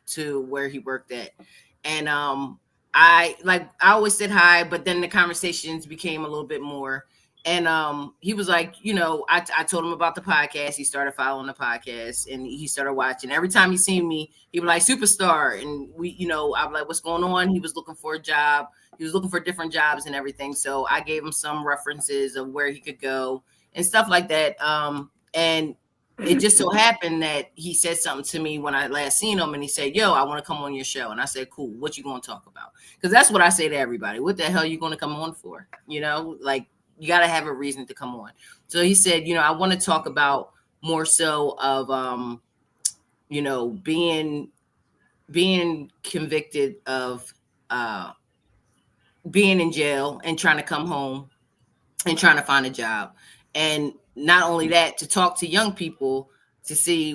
to where he worked at, and I always said hi, but then the conversations became a little bit more. And he was like, I told him about the podcast. He started following the podcast and he started watching. Every time he seen me, he was like, superstar. And I'm like, what's going on? He was looking for a job. He was looking for different jobs and everything. So I gave him some references of where he could go and stuff like that. And it just so happened that he said something to me when I last seen him, and he said, yo, I want to come on your show. And I said, cool, what you going to talk about? Because that's what I say to everybody. What the hell are you going to come on for? Like, you got to have a reason to come on. So he said, I want to talk about more so of, being convicted of being in jail and trying to come home and trying to find a job. And not only that, to talk to young people to say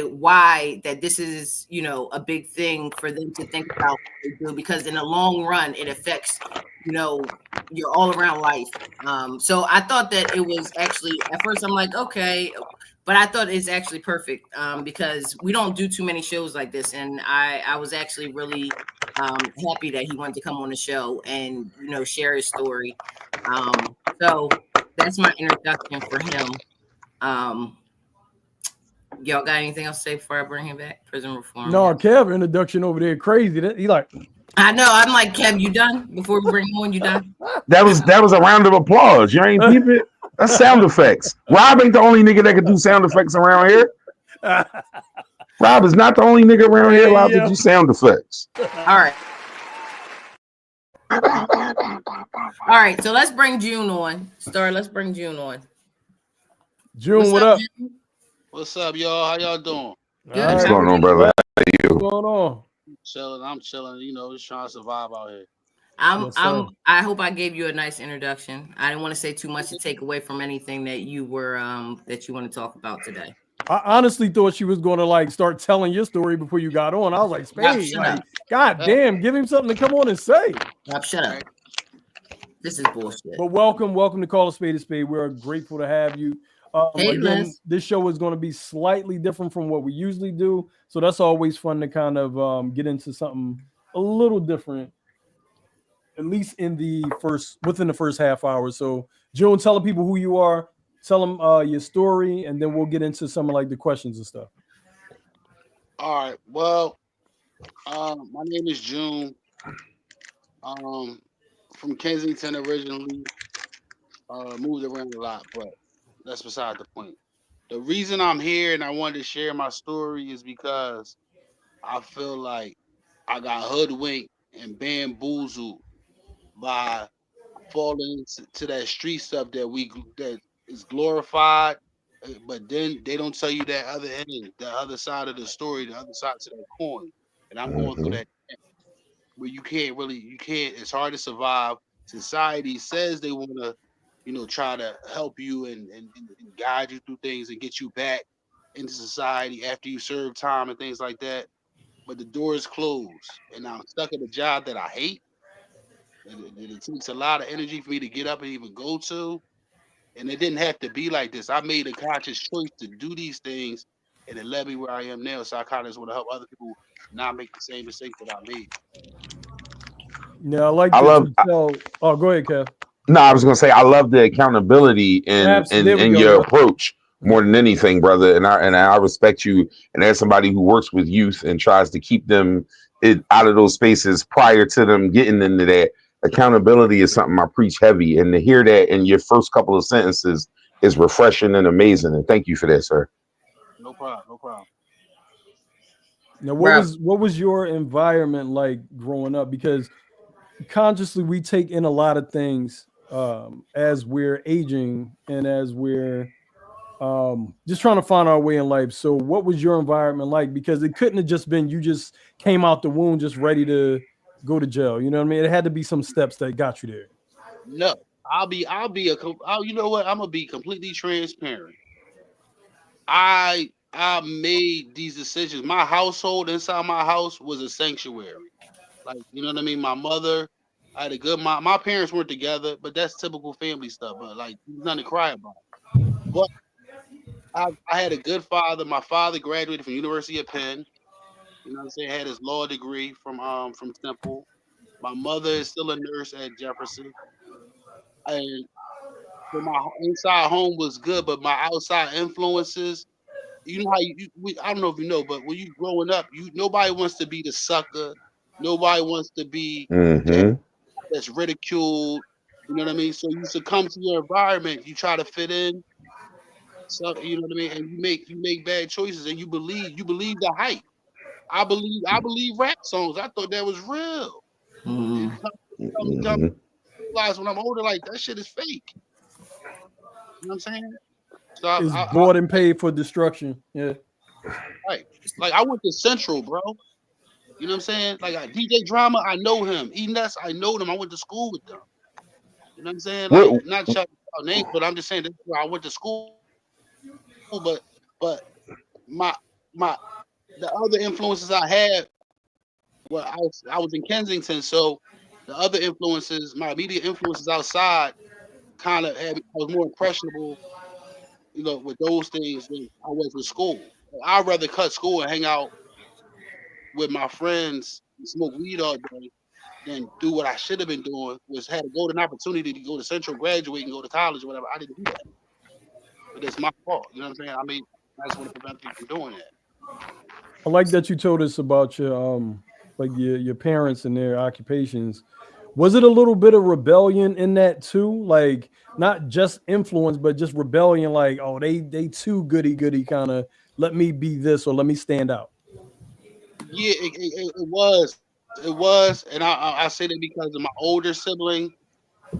why that this is, a big thing for them to think about what they do, because in the long run, it affects, your all around life. So I thought that it was actually, at first I'm like, okay, but I thought it's actually perfect because we don't do too many shows like this. And I was actually really happy that he wanted to come on the show and, share his story. So that's my introduction for him. Y'all got anything else to say before I bring him back? Prison reform. No, Kev introduction over there crazy. He like, I know. I'm like, Kev, you done? Before we bring him on, you done? That was a round of applause. You ain't keep it. That's sound effects. Rob ain't the only nigga that can do sound effects around here. Rob is not the only nigga around here allowed to do sound effects. All right. All right. So let's bring June on. Let's bring June on. June, what up? June? What's up, y'all? How y'all doing? Good. What's going on, brother? How are you? What's going on? I'm chilling. Just trying to survive out here. I hope I gave you a nice introduction. I didn't want to say too much to take away from anything that you were that you want to talk about today. I honestly thought she was going to like start telling your story before you got on. I was like, Spade, God damn, give him something to come on and say. Shut up. This is bullshit. But welcome to Call a Spade a Spade. We're grateful to have you. Again, this show is going to be slightly different from what we usually do, so that's always fun to kind of get into something a little different, at least within the first half hour. So, June, tell the people who you are, tell them your story, and then we'll get into some of like the questions and stuff. All right. Well, my name is June. From Kensington originally. Moved around a lot, but that's beside the point. The reason I'm here and I wanted to share my story is because I feel like I got hoodwinked and bamboozled by falling into that street stuff that is glorified, but then they don't tell you that other end, the other side of the story, the other side to that coin. And I'm going through that where you can't. It's hard to survive. Society says they want to, try to help you and guide you through things and get you back into society after you serve time and things like that. But the door is closed, and I'm stuck at a job that I hate. And it takes a lot of energy for me to get up and even go to. And it didn't have to be like this. I made a conscious choice to do these things, and it led me where I am now. So I kind of just want to help other people not make the same mistakes that I made. Yeah, I love. Oh, go ahead, Kev. No, I was gonna say I love the accountability in your approach more than anything, brother. And I respect you. And as somebody who works with youth and tries to keep them out of those spaces prior to them getting into that, accountability is something I preach heavy. And to hear that in your first couple of sentences is refreshing and amazing. And thank you for that, sir. No problem. Now, what was your environment like growing up? Because consciously we take in a lot of things as we're aging and as we're just trying to find our way in life. So what was your environment like? Because it couldn't have just been you just came out the womb just ready to go to jail. You know what I mean? It had to be some steps that got you there. No, you know what? I'm gonna be completely transparent. I made these decisions. My household inside my house was a sanctuary. Like, you know what I mean? My mother, I had a good mom. My parents weren't together, but that's typical family stuff. But like, nothing to cry about. But I had a good father. My father graduated from University of Penn. You know what I'm saying? Had his law degree from Temple. My mother is still a nurse at Jefferson. And so my inside home was good, but my outside influences, you know how I don't know if you know, but when you growing up, nobody wants to be the sucker. Nobody wants to be the Mm-hmm. that's ridiculed. You know what I mean? So you succumb to your environment. You try to fit in. So you know what I mean, and you make bad choices, and you believe the hype. I believe rap songs. I thought that was real. And Mm. come Mm-hmm. realize when I'm older, like that shit is fake. You know what I'm saying? So Is bought and paid for destruction. Yeah. right. Like I went to Central, bro. You know what I'm saying? Like DJ Drama, I know him. E Nuts, I know them. I went to school with them. You know what I'm saying? Like What? not shouting out names, but I'm just saying that's where I went to school. But my my the other influences I had, well, I was in Kensington, so the other influences, my immediate influences outside, kind of had I was more impressionable, with those things than I was with school. I'd rather cut school and hang out with my friends and smoke weed all day than do what I should have been doing, was had a golden opportunity to go to Central, graduate, and go to college or whatever. I didn't do that, but it's my fault. You know what I'm saying? I mean, I just want to prevent people from doing that. I like that you told us about your like your parents and their occupations. Was it a little bit of rebellion in that too? Like not just influence, but just rebellion, like, oh, they too goody goody kind of let me be this or let me stand out. Yeah, it was, and I say that because of my older sibling.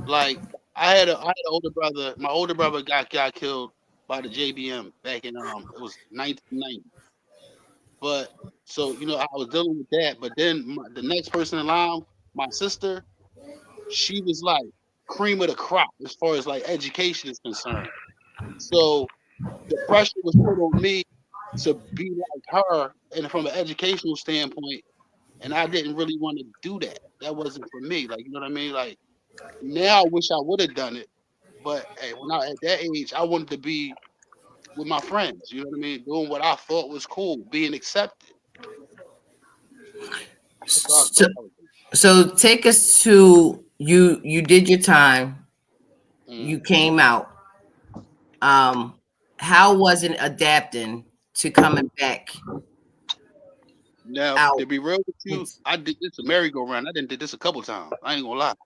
Like I had an older brother. My older brother got killed by the JBM back in it was 1990. But so I was dealing with that. But then the next person in line, my sister, she was like cream of the crop as far as like education is concerned. So the pressure was put on me to be like her, and from an educational standpoint, and I didn't really want to do that. That wasn't for me. Like, you know what I mean? Like now, I wish I would have done it, but hey, when I at that age, I wanted to be with my friends. You know what I mean? Doing what I thought was cool, being accepted. That's what I So, thought I was so take us to you. You did your time. doing. You came out. Um, how was it adapting to coming back Now, out? to be real with you, It's- I did this a merry-go-round. I did this a couple times. I ain't gonna lie. Like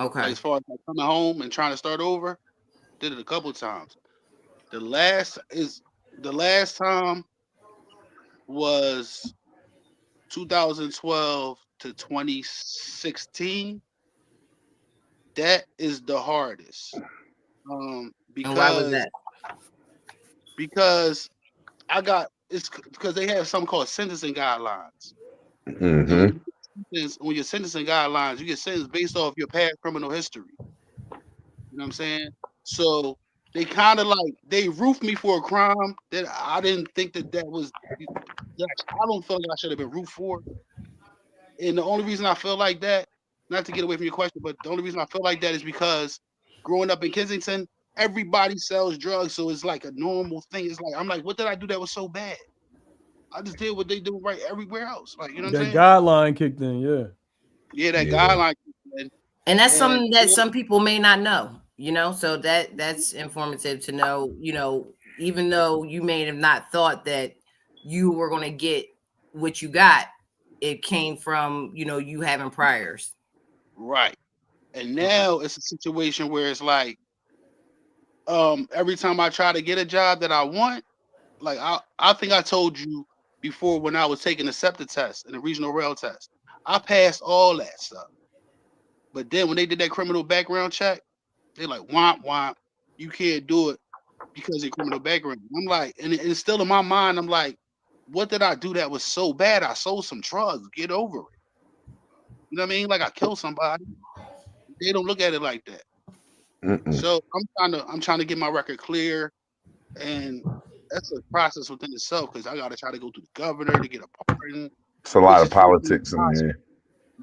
Okay. as far as like coming home and trying to start over, did it a couple times. The last is the last time was 2012 to 2016. That is the hardest. And why was Because that? because I got because they have something called sentencing guidelines. And Mm-hmm. when you're sentencing guidelines, you get sentenced based off your past criminal history. You know what I'm saying? So they kind of like they roofed me for a crime that I didn't think that was that I don't feel like I should have been roofed for. And the only reason I feel like that, not to get away from your question, but the only reason I feel like that is because growing up in Kensington, everybody sells drugs, so it's like a normal thing. It's like I'm like, what did I do that was so bad? I just did what they do right everywhere else. Like, you know what I'm That saying? guideline kicked in, yeah. Yeah, that Yeah. guideline. And, And that's and something that some people may not know, so that's informative to know, even though you may have not thought that you were going to get what you got, it came from, you having priors. right. And Okay. now it's a situation where it's like, every time I try to get a job that I want, like I think I told you before when I was taking the SEPTA test and the regional rail test, I passed all that stuff. But then when they did that criminal background check, they like womp womp, you can't do it because of your criminal background. I'm like, and it's still in my mind. I'm like, what did I do that was so bad? I sold some drugs. Get over it. You know what I mean? Like I killed somebody. They don't look at it like that. Mm-mm. So I'm trying to get my record clear, and that's a process within itself because I got to try to go to the governor to get a pardon, It's a which lot of is virtually politics in impossible. there.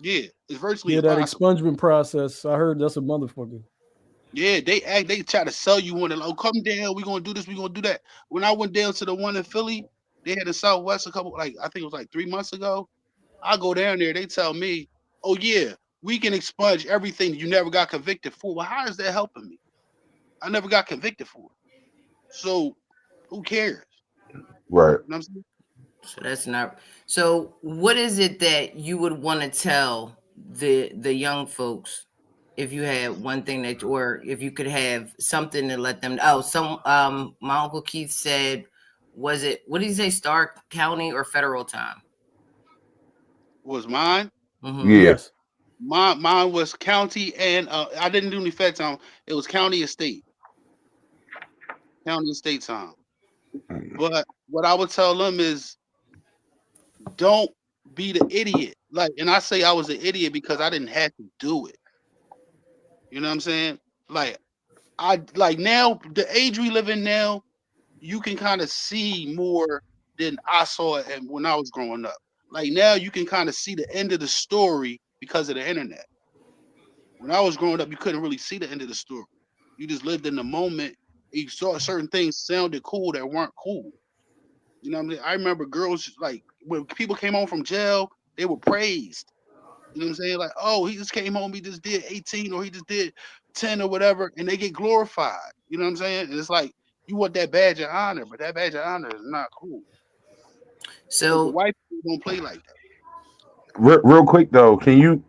Yeah, it's virtually Yeah, that impossible. expungement process. I heard that's a motherfucker. Yeah, they try to sell you one and oh come down, we're gonna do this, we're gonna do that. When I went down to the one in Philly, they had in Southwest a couple, like I think it was like 3 months ago. I go down there, they tell me, "Oh yeah, we can expunge everything you never got convicted for." Well, how is that helping me? I never got convicted for it, so who cares? Right. You know what I'm saying? So that's not. So what is it that you would want to tell the young folks if you had one thing that, or if you could have something to let them? Oh, my uncle Keith said, was it, what did he say? Stark County or federal time? Was mine? Mm-hmm. Yeah. Yes. Mine was county, and I didn't do any fed time. It was county and state, county and state time. But what I would tell them is, don't be the idiot. Like, and I say I was an idiot because I didn't have to do it. You know what I'm saying? Like, I like now the age we live in now, you can kind of see more than I saw it and when I was growing up. Like now you can kind of see the end of the story because of the internet. When I was growing up, you couldn't really see the end of the story. You just lived in the moment. You saw certain things sounded cool that weren't cool. You know what I mean? I remember girls like when people came home from jail, they were praised. You know what I'm saying? Like, oh, he just came home, he just did 18 or he just did 10 or whatever, and they get glorified. You know what I'm saying? And it's like you want that badge of honor, but that badge of honor is not cool. Because the So white people don't play like that. Real quick though, can you?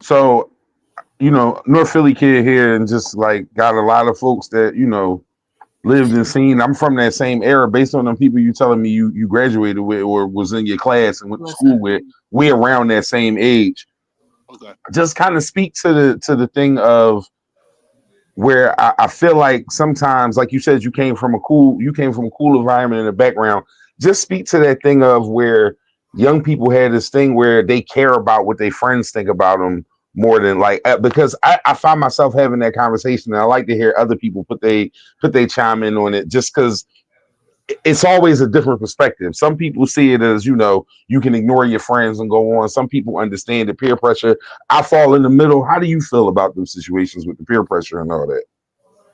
So North Philly kid here, and just like got a lot of folks that lived and seen. I'm from that same era. Based on them people you telling me you graduated with or was in your class and went to school listen. with, we around that same age. Okay. Just kind of speak to the thing of where I feel like sometimes, like you said, you came from a cool environment in the background. Just speak to that thing of where young people had this thing where they care about what their friends think about them more than like because I find myself having that conversation, and I like to hear other people put they chime in on it, just because it's always a different perspective. Some people see it as, you can ignore your friends and go on. Some people understand the peer pressure. I fall in the middle. How do you feel about those situations with the peer pressure and all that?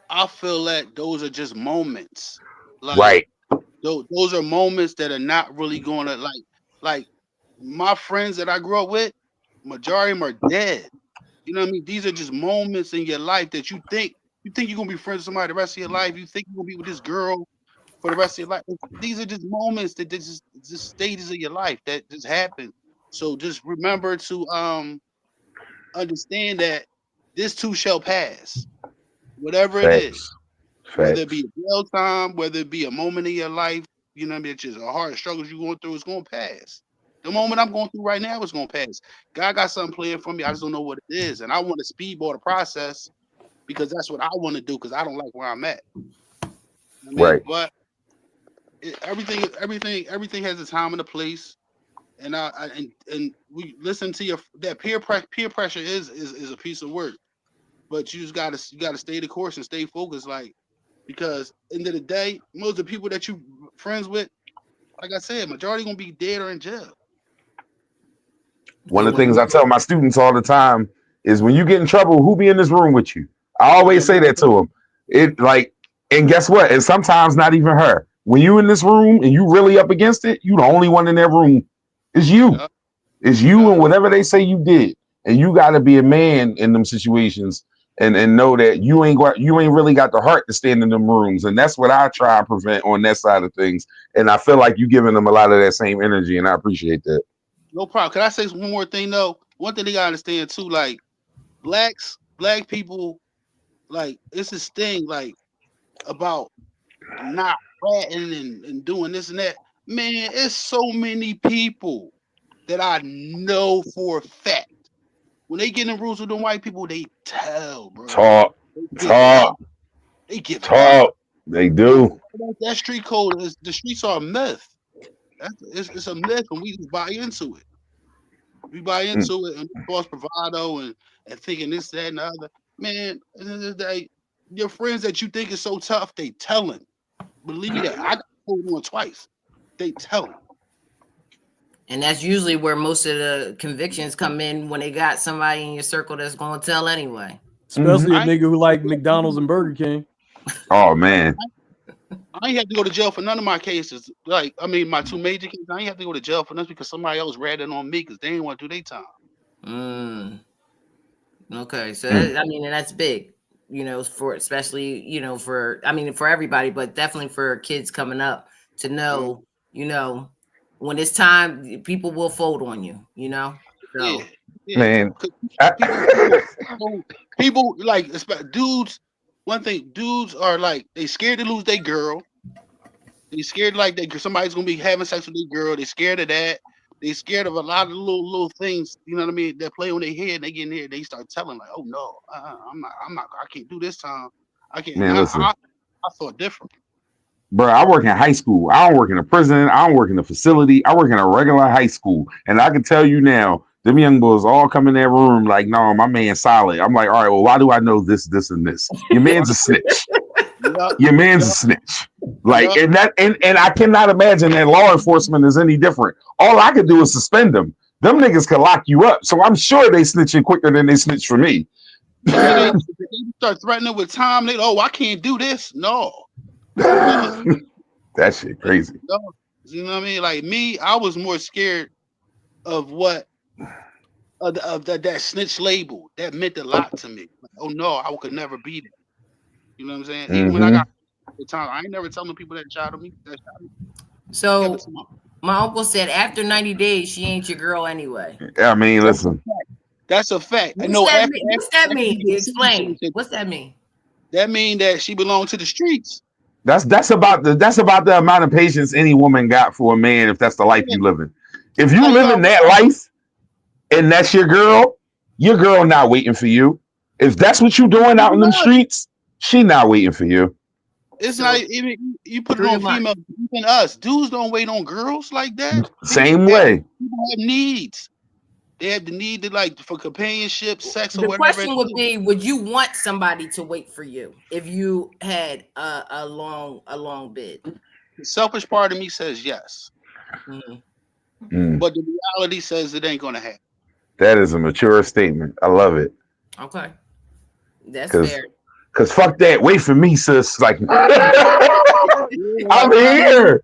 I feel that those are just moments. Like Right. those are moments that are not really going to like my friends that I grew up with, majority of them are dead. You know what I mean? These are just moments in your life that you think you're gonna be friends with somebody the rest of your life. You think you're gonna be with this girl for the rest of your life. These are just moments that just stages of your life that just happen. So just remember to understand that this too shall pass. Whatever it is, Facts. whether it be Facts. a jail time, whether it be a moment in your life, you know what I mean, it's just a hard struggles you're going through, it's gonna pass. The moment I'm going through right now is gonna pass. God got something playing for me. I just don't know what it is. And I want to speedball the process because that's what I want to do because I don't like where I'm at. I mean, Right. but everything has a time and a place. And and we listen to your that peer pressure is a piece of work. But you gotta stay the course and stay focused, like because end of the day, most of the people that you friends with, like I said, majority gonna be dead or in jail. One So of the when things you, I tell my students all the time is when you get in trouble, who be in this room with you? I always Yeah, say that to them. It like, and guess what? And sometimes not even her. When you in this room and you really up against it, you the only one in that room. It's you. yeah, It's you yeah. and whatever they say you did. And you got to be a man in them situations and know that you ain't really got the heart to stand in them rooms. And that's what I try and prevent on that side of things. And I feel like you giving them a lot of that same energy, and I appreciate that. No problem. Can I say one more thing though? One thing they gotta understand too, like black people, like it's this thing like about not ratting and doing this and that. Man, it's so many people that I know for a fact. When they get in rules with them white people, they tell, bro. Talk, They give up. talk, They give up. talk. They Like do. that street code is the streets are a myth. It's a myth, and we just buy into it. We buy Mm. into it and false bravado and thinking this, that, and the other. Man, at the end of the day, your friends that you think is so tough, they telling. Believe that. I got pulled on twice. They telling. and that's usually where most of the convictions come in, when they got somebody in your circle that's going to tell anyway. Hmm. Especially a I nigga who like McDonald's and Burger King. Oh man, I ain't have to go to jail for none of my cases. Like, I mean, my two major cases, I ain't have to go to jail for nothing because somebody else ratted on me because they didn't want to do their time. Okay, so that, I mean, and that's big, for especially, for I mean, for everybody, but definitely for kids coming up to know, when it's time, people will fold on you, So Man, people like dudes. One thing, dudes are like they scared to lose their girl. They scared like somebody's gonna be having sex with their girl. They scared of that. They scared of a lot of little things. You know what I mean? That play on their head. And they get in here. They start telling like, "Oh no, I'm not. I can't do this time. I can't." man, Now listen. I thought different. Bro, I work in high school. I don't work in a prison. I don't work in a facility. I work in a regular high school. And I can tell you now, them young boys all come in that room like, no, my man's solid. I'm like, all right, well, why do I know this, this, and this? Your man's a snitch. Your man's a snitch. Like, and I cannot imagine that law enforcement is any different. All I could do is suspend them. Them niggas can lock you up. So I'm sure they snitching quicker than they snitch for me. They start threatening with time. I can't do this. No. That shit crazy. You know what I mean? Like me, I was more scared of what of that snitch label. That meant a lot to me. Like, oh no, I could never be that. You know what I'm saying? Even when I got the time, I ain't never telling people that shot me. So my uncle said after 90 days, she ain't your girl anyway. I mean, listen. That's a fact. What's that mean? Explain. What's that mean? That mean that she belonged to the streets. That's about the amount of patience any woman got for a man if that's the life you live in. If you live in that life and that's your girl not waiting for you. If that's what you doing out in them streets, she not waiting for you. It's not even you put it on females, even us. Dudes don't wait on girls like that. Same way. People have needs. They have the need to for companionship, sex, or the whatever. The question would be: would you want somebody to wait for you if you had a long bid? The selfish part of me says yes, but the reality says it ain't gonna happen. That is a mature statement. I love it. Okay, that's fair. Cause fuck that. Wait for me, sis. Like I'm here.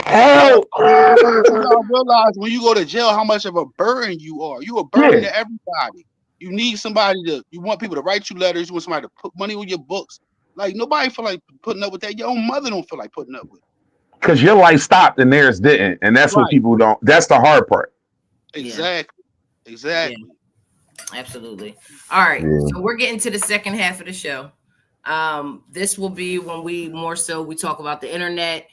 Help! You realize when you go to jail how much of a burden you are. You a burden to everybody. You need somebody you want people to write you letters. You want somebody to put money on your books. Like nobody feel like putting up with that. Your own mother don't feel like putting up with it. Because your life stopped and theirs didn't. And that's what people don't. That's the hard part. Exactly. Yeah. Exactly. Yeah. Absolutely. All right. So we're getting to the second half of the show. This will be when we talk about the internet.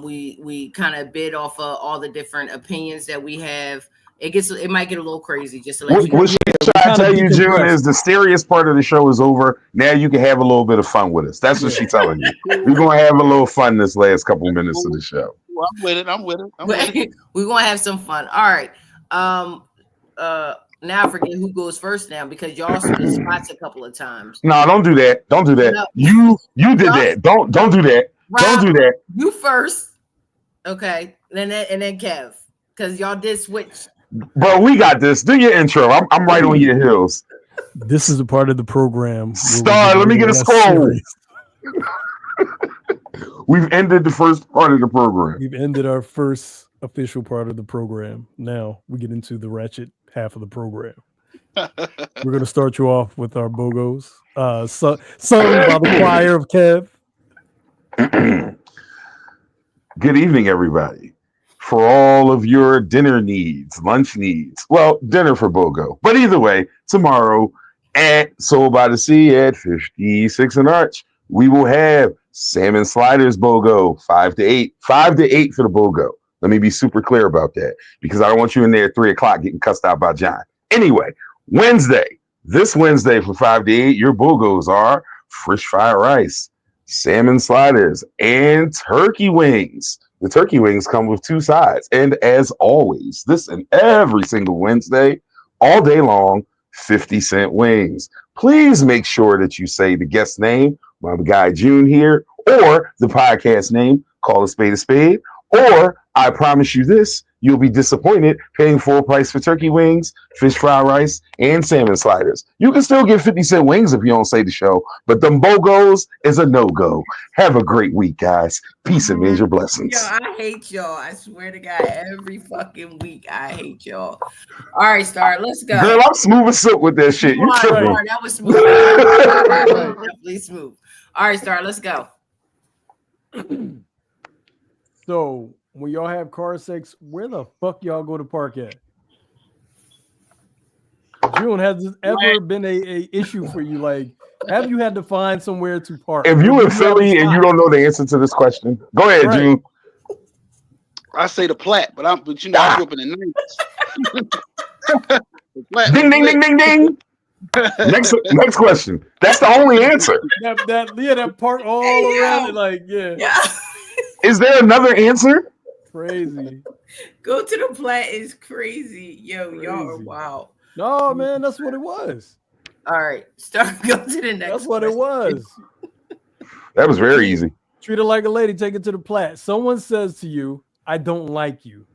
We kind of bid off of all the different opinions that we have. It might get a little crazy. Just to let you know. What I tell you, June, is the serious part of the show is over. Now you can have a little bit of fun with us. That's what she's telling you. We're gonna have a little fun this last couple minutes of the show. Well, I'm with it. We're gonna have some fun. All right. Now I forget who goes first now because y'all switched spots a couple of times. No, don't do that. Don't do that. No. You did that. Don't do that. Rob, don't do that. You first. Okay. And then Kev. Because y'all did switch. Bro, we got this. Do your intro. I'm right on your heels. This is a part of the program. Star, let me get a scroll. We've ended the first part of the program. We've ended our first official part of the program. Now we get into the ratchet half of the program. We're going to start you off with our bogos. Sung by the choir of Kev. Good evening, everybody. For all of your dinner needs, lunch needs. Well, dinner for BOGO. But either way, tomorrow at Soul by the Sea at 56 and Arch, we will have salmon sliders BOGO, 5 to 8. 5 to 8 for the BOGO. Let me be super clear about that because I don't want you in there at 3 o'clock getting cussed out by John. Anyway, this Wednesday from 5 to 8, your BOGOs are fresh fried rice, salmon sliders, and turkey wings. The turkey wings come with 2 sides. And as always, this and every single Wednesday, all day long, 50-cent wings. Please make sure that you say the guest name, my guy June here, or the podcast name, Call A Spade A Spade, or I promise you this, you'll be disappointed paying full price for turkey wings, fish fried rice, and salmon sliders. You can still get 50-cent wings if you don't say the show, but them BOGOs is a no-go. Have a great week, guys. Peace and major blessings. Yo, I hate y'all. I swear to God, every fucking week, I hate y'all. All right, Star, let's go. Girl, I'm smooth as silk with that shit. You tripping. That was smooth. Definitely smooth. All right, Star, let's go. So, when y'all have car sex, where the fuck y'all go to park at? June, has this ever been a issue for you? Like, have you had to find somewhere to park? If you in Philly and you don't know the answer to this question, go ahead, June. I say the Platte, but you know I grew up in the 90s. Ding ding ding ding ding. Next question. That's the only answer. That part all around it, like yeah. Is there another answer? Crazy. Go to the Platte is crazy. Yo, y'all are wild. No, man, that's what it was. All right, go to the next. That's what it was. That was very easy. Treat her like a lady, take it to the Platte. Someone says to you, I don't like you.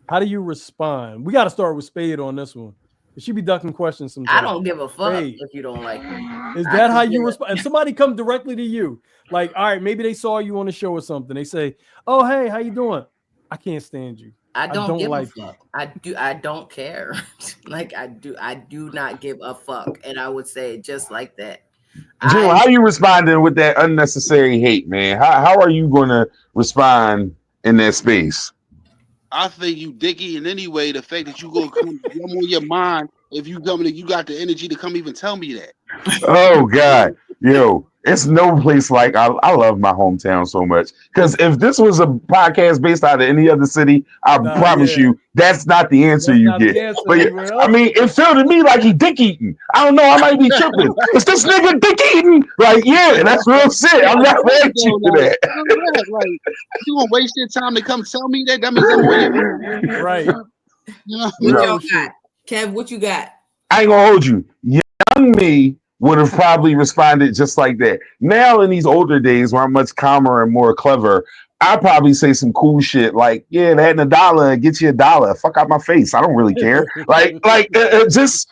How do you respond? We got to start with Spade on this one. She be ducking questions sometimes. I don't give a fuck if you don't like me. Is that how you respond? And somebody come directly to you, like, all right, maybe they saw you on the show or something. They say, "Oh, hey, how you doing? I can't stand you. I don't give like a fuck. I don't care. Like I do not give a fuck." And I would say it just like that. Jim, how are you responding with that unnecessary hate, man? How are you going to respond in that space? I think you dicky in any way. The fact that you go come on your mind if you got the energy to come even tell me that. Oh God, yo, it's no place like I love my hometown so much. Because if this was a podcast based out of any other city, I promise you that's not the answer you get. But I mean, it felt to me like he dick eating. I don't know. I might be tripping. Is this nigga dick eating? Like, yeah, that's real shit. I'm not mad at you for that. Like, you gonna waste your time to come tell me that? That means I'm on your right. You know? What y'all got? Kev, what you got? I ain't gonna hold you. Young me would have probably responded just like that. Now in these older days where I'm much calmer and more clever, I probably say some cool shit like, yeah, that and $1 and get you $1. Fuck out my face. I don't really care. Just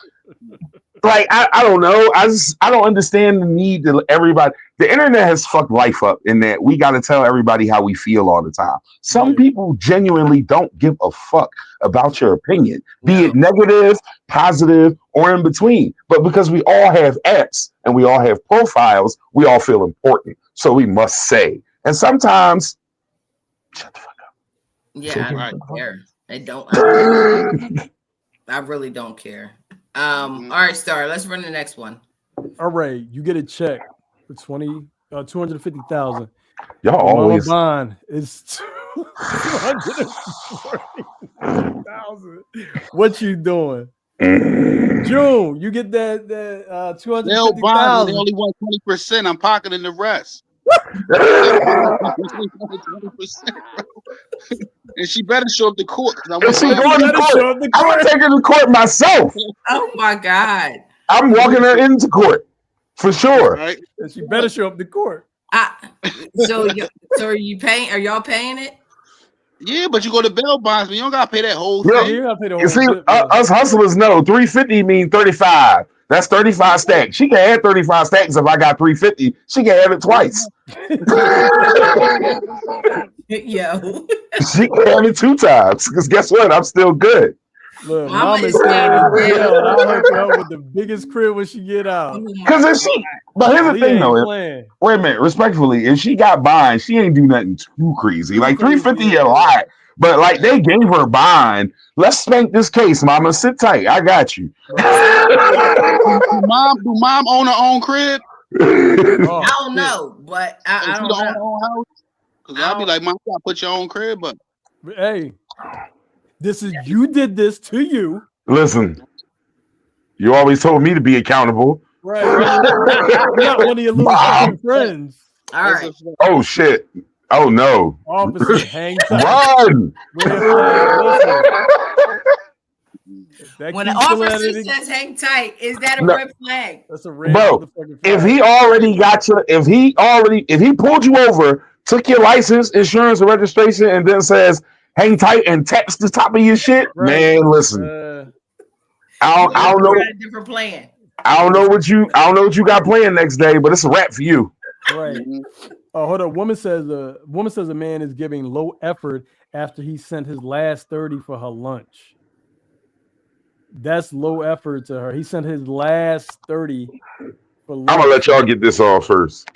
like I don't know. I don't understand the need to everybody. The internet has fucked life up in that we got to tell everybody how we feel all the time. Some people genuinely don't give a fuck about your opinion, be it negative, positive, or in between. But because we all have apps and we all have profiles, we all feel important. So we must say. And sometimes, shut the fuck up. Yeah, I don't care. I really don't care. All right, Star, let's run the next one. All right, you get a check for 250,000. Y'all always bond is 240,000. What you doing? June, you get that 250,000. They only want 20%. I'm pocketing the rest. And she better show up to court. I'm gonna take her to court myself. Oh my God. I'm walking her into court for sure. Right? And she better show up to court. So are you paying? Are y'all paying it? Yeah, but you go to bail bonds, but you don't gotta pay that whole thing. You gotta pay the whole you see, us hustlers know 350 mean 35. That's 35 stacks. She can add 35 stacks if I got 350. She can have it twice. Yo. She can have it 2 times. Because guess what? I'm still good. Look, Mama is staying in jail, and I'll hook her up with the biggest crib when she get out. Because if she, but here's the thing though. Wait a minute, respectfully, if she got bond, she ain't do nothing too crazy. Like 350 a lot, but like they gave her bond. Let's spank this case, Mama. Sit tight. I got you. Do mom own her own crib? I don't know, but I don't own her own house. Because I'll be like, Mom, you gotta put your own crib up. Hey. You did this to you. Listen, you always told me to be accountable. Right. You're not one of your little friends. All right. Oh shit. Oh no. Officer, hang tight. Run. When an officer says hang tight, is that a red flag? That's a red flag. If he already got you, if he pulled you over, took your license, insurance, and registration, and then says, hang tight and taps the top of your shit, Right. man. Listen, I don't know. Got a different plan. I don't know what you got playing next day, but it's a wrap for you. Right. Oh, hold on. Woman says a man is giving low effort after he sent his last 30 for her lunch. That's low effort to her. He sent his last 30 for lunch. I'm gonna let y'all get this off first.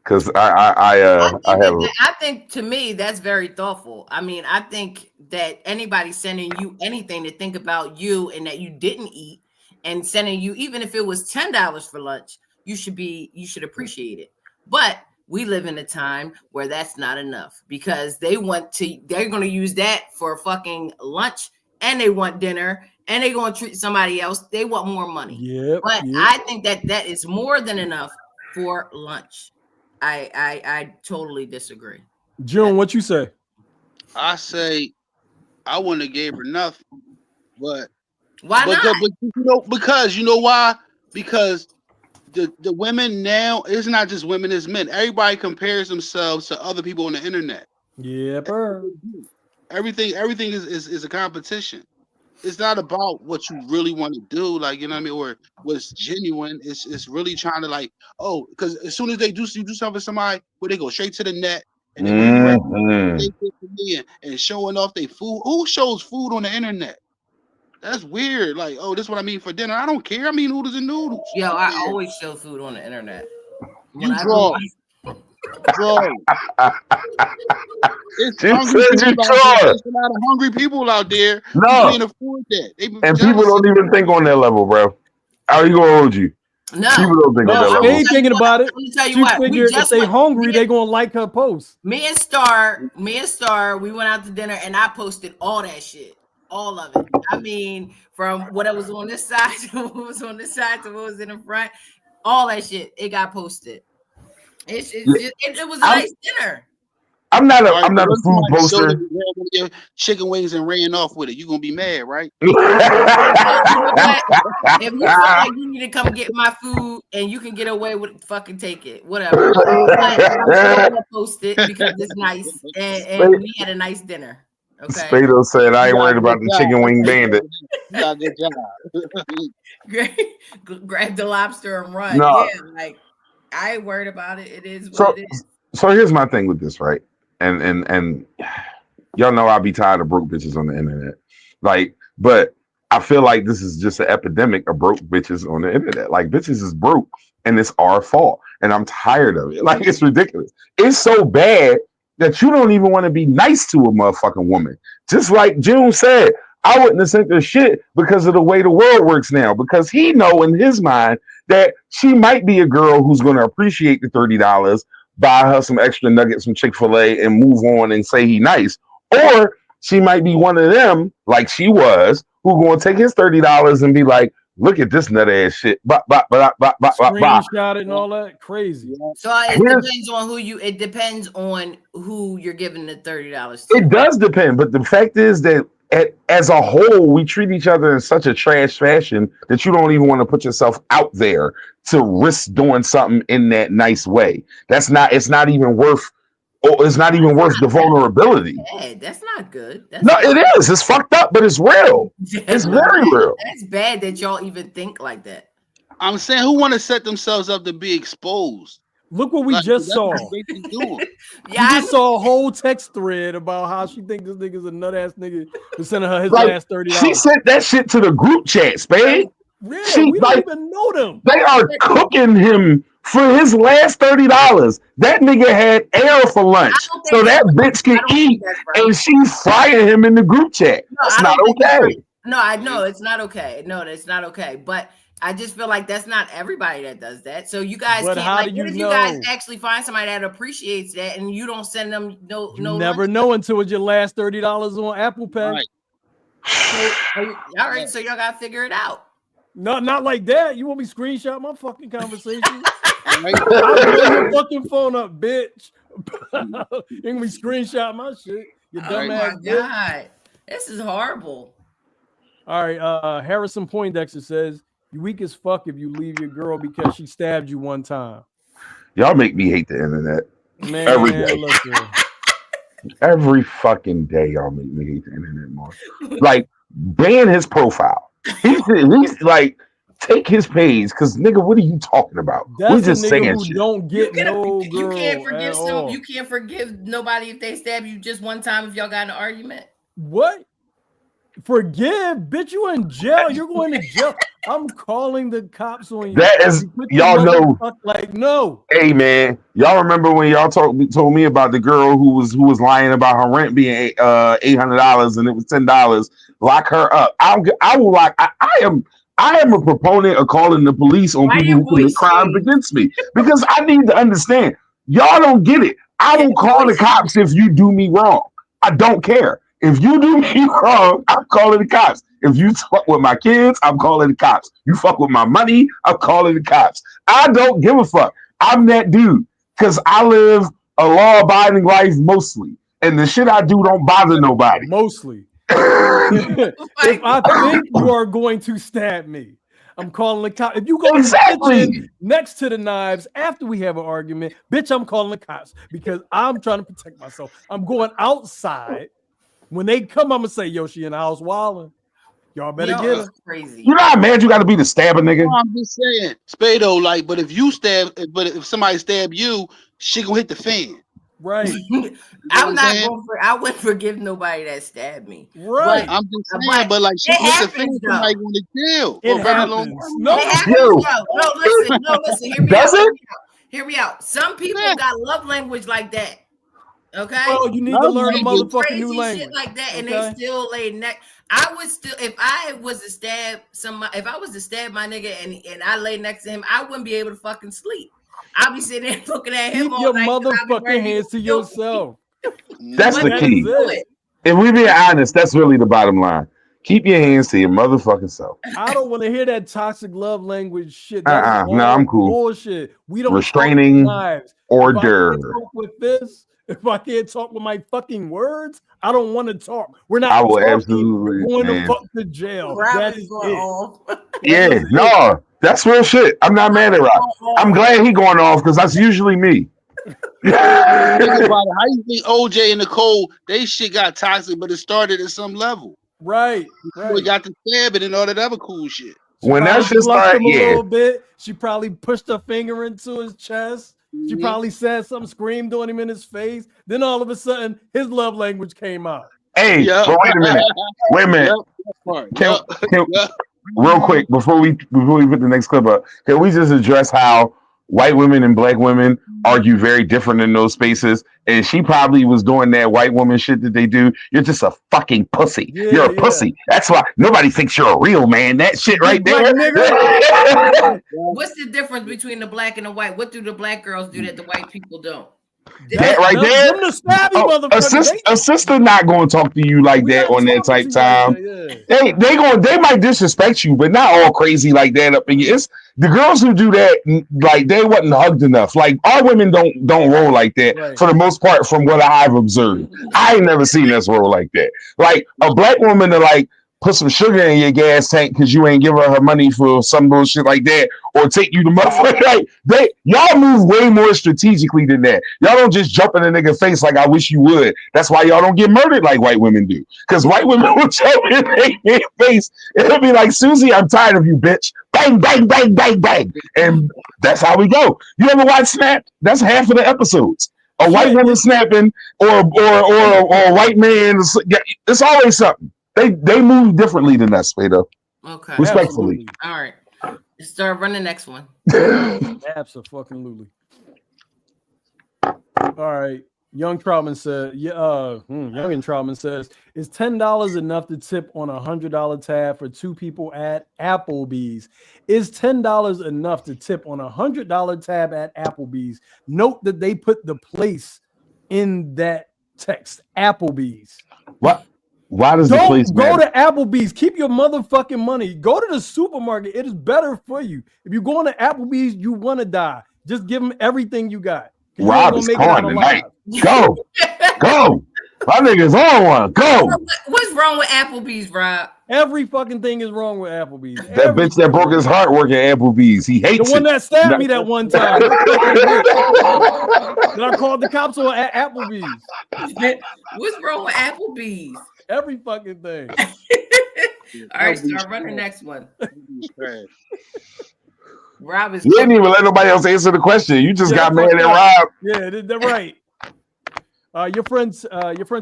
Because I think to me that's very thoughtful. I mean, I think that anybody sending you anything to think about you and that you didn't eat and sending you, even if it was $10 for lunch, you should appreciate it. But we live in a time where that's not enough because they're going to use that for fucking lunch and they want dinner and they're going to treat somebody else. They want more money. But I think that is more than enough for lunch. I totally disagree. June, what you say? I say I wouldn't have gave her nothing, but why not? Because you know why? Because the women now, it's not just women, it's men. Everybody compares themselves to other people on the internet. Yeah, everything is a competition. It's not about what you really want to do, like, you know what I mean, or what's genuine. It's really trying to like, oh, because as soon as you do something for somebody, where they go straight to the net and they're going and showing off their food. Who shows food on the internet? That's weird. Like, oh, this is what I mean for dinner. I don't care. I mean noodles and noodles. Yo, I always show food on the internet. You draw. Draw. It's a lot of hungry people out there who can't afford that. And people don't even think on that level, bro. How you gonna hold you? No, people don't think on that level. They ain't thinking about it. Let me tell you what. Figure if they hungry, they gonna like her post. Me and Star, we went out to dinner and I posted all that shit. All of it. I mean, from what was on this side to what was on this side to what was in the front, all that shit, it got posted. It was a nice dinner. I'm not a food poster. Chicken wings and ran off with it. You gonna be mad, right? If you feel like you need to come get my food and you can get away with it, fucking take it. Whatever. I'm gonna post it because it's nice and we had a nice dinner. Okay. Spado said, "I ain't worried about the chicken wing bandit." Good job. Grab the lobster and run. No. Yeah, like I ain't worried about it. It is what it is. So here's my thing with this, right? And y'all know I'll be tired of broke bitches on the internet. Like, but I feel like this is just an epidemic of broke bitches on the internet. Like, bitches is broke and it's our fault. And I'm tired of it. Like, it's ridiculous. It's so bad that you don't even want to be nice to a motherfucking woman. Just like June said, I wouldn't have sent her shit because of the way the world works now. Because he know in his mind that she might be a girl who's going to appreciate the $30, buy her some extra nuggets from Chick-fil-A and move on and say he nice. Or she might be one of them, like she was, who going to take his $30 and be like, look at this nut ass shit. Screenshot it and all that. Crazy. So it depends on who you're giving the $30 to. It does depend, but the fact is that as a whole, we treat each other in such a trash fashion that you don't even want to put yourself out there to risk doing something in that nice way. It's not even worth the vulnerability. That's not good. It is. It's fucked up, but it's real. It's very real. That's bad that y'all even think like that. I'm saying, who want to set themselves up to be exposed? Look what we just saw. You just saw a whole text thread about how she thinks this nigga's a nut ass nigga for sending her his last $30. She sent that shit to the group chat, Spade. Really? We don't even know them. They are cooking him for his last $30. That nigga had air for lunch, so that bitch can eat, and she's frying him in the group chat. That's not okay. No, I know it's not okay. No, it's not okay. But I just feel like that's not everybody that does that. So you guys can't. Like, what if you guys actually find somebody that appreciates that, and you don't send them no? You never know until it's your last $30 on Apple Pay. Right. All right, so y'all gotta figure it out. No, not like that. You want me to screenshot my fucking conversation? I'll blow your fucking phone up, bitch. You can be screenshot my shit. You dumbass. Oh my God, this is horrible. All right, Harrison Poindexter says, "You weak as fuck if you leave your girl because she stabbed you one time." Y'all make me hate the internet. Man, every day. Every fucking day, y'all make me hate the internet more. Like, ban his profile. He's like, take his page, because nigga, what are you talking about? We're That's a just nigga saying who shit. don't get no you can't girl at forgive all. you can't forgive nobody if they stab you just one time if y'all got in an argument. What? Forgive, bitch, you in jail. You're going to jail. I'm calling the cops on you. That is, You put your y'all know. like, no. Hey man, y'all remember when y'all told me about the girl who was lying about her rent being $800 and it was $10? Lock her up. I will lock. I am a proponent of calling the police on Why people your who commit voice crimes changed? against me, because I need to understand. Y'all don't get it. I Yeah, will call the cops if you do me wrong. I don't care. If you do me wrong, I'm calling the cops. If you fuck with my kids, I'm calling the cops. You fuck with my money, I'm calling the cops. I don't give a fuck. I'm that dude because I live a law-abiding life mostly, and the shit I do don't bother nobody. Mostly. like, If I think you are going to stab me, I'm calling the cops. If you go Exactly. to the kitchen next to the knives after we have an argument, bitch, I'm calling the cops because I'm trying to protect myself. I'm going outside. When they come, I'm gonna say, "Yo, she in the house wilding. Y'all better get her." Crazy. You know how mad you got to be to stab a nigga? No, I'm just saying, Spado. Like, but if somebody stab you, she gonna hit the fan. Right. I'm not going for. I wouldn't forgive nobody that stabbed me. Right. I'm just saying, but like she it hit the fan, happens though. somebody going to jail It for a very long happens. time. No, It happens Yo. though. No, listen. Hear me Does out. it? Hear me out. Some people Yeah. got love language like that. Okay. oh, you need to Love learn a They do motherfucking new crazy language. shit like that, and Okay? they still lay neck. I would still, if I was to stab somebody, if I was to stab my nigga and I lay next to him, I wouldn't be able to fucking sleep. I'll be sitting there looking at him Keep all your night. 'Cause I'll be motherfucking ready hands to kill me. yourself. That's the But That they is key. do it. it. If we be honest, that's really the bottom line. Keep your hands to your motherfucking self. I don't want to hear that toxic love language shit. That is No, I'm all cool. bullshit. We don't talk with Restraining knives. If I order. can't talk with this, if I can't talk with my fucking words, I don't want to talk. We're not I will talking. We're absolutely, going to man. fuck to jail. Rob That is is going it. off. Yeah, That is it. no, that's real shit. I'm not mad at Rob. I'm glad he going off because that's usually me. Think about it. How you think OJ and Nicole, they shit got toxic, but it started at some level. Right, We right. got the stabbing and all that other cool shit. She When that probably shit fluffed start, him a yeah. little bit. She probably pushed her finger into his chest. She Mhm. probably said something, screamed on him in his face. Then all of a sudden, his love language came out. Hey, Yeah. but wait a minute. Wait a minute. Can, can, Yeah. real quick before we put the next clip up, can we just address how white women and black women argue very different in those spaces? And she probably was doing that white woman shit that they do. You're just a fucking pussy. Yeah, You're a yeah. pussy. That's why nobody thinks you're a real man. That shit right Big black there. nigga. What's the difference between the black and the white? What do the black girls do that the white people don't? That right there. Them the stabby Oh, motherfuckers. a sister not going to talk to you like that on that type time. They might disrespect you, but not all crazy like that up in you. It's the girls who do that, like they wasn't hugged enough. Like our women don't roll like that Right. for the most part, from what I've observed. I ain't never seen us roll like that. Like a black woman to like put some sugar in your gas tank because you ain't give her money for some bullshit like that, or take you to motherfucker. Like y'all move way more strategically than that. Y'all don't just jump in a nigga face like I wish you would. That's why y'all don't get murdered like white women do. Because white women will jump in their face. It'll be like, Susie, I'm tired of you, bitch. Bang, bang, bang, bang, bang. And that's how we go. You ever watch Snap? That's half of the episodes. A white woman snapping or a white man. It's always something. They move differently than us, Spado. Okay. Respectfully. All right. Start run the next one. Absolutely. All right. Young Troutman said, Young Troutman says, is $10 enough to tip on a $100 tab for two people at Applebee's? Is $10 enough to tip on a $100 tab at Applebee's? Note that they put the place in that text, Applebee's. What? Why does the place go matter? to Applebee's? Keep your motherfucking money. Go to the supermarket. It is better for you. If you're going to Applebee's, you want to die. Just give them everything you got. Rob is calling tonight. Go. My nigga's on one. Go. What's wrong with Applebee's, Rob? Every fucking thing is wrong with Applebee's. That bitch that broke his heart working at Applebee's. He hates the one it. that stabbed me that one time. Then I called the cops on at Applebee's. What's wrong with Applebee's? Every fucking thing. All right, start running the next one. Rob is. You didn't even let nobody else answer the question. You just got mad at Rob. Yeah, they're right. Your friend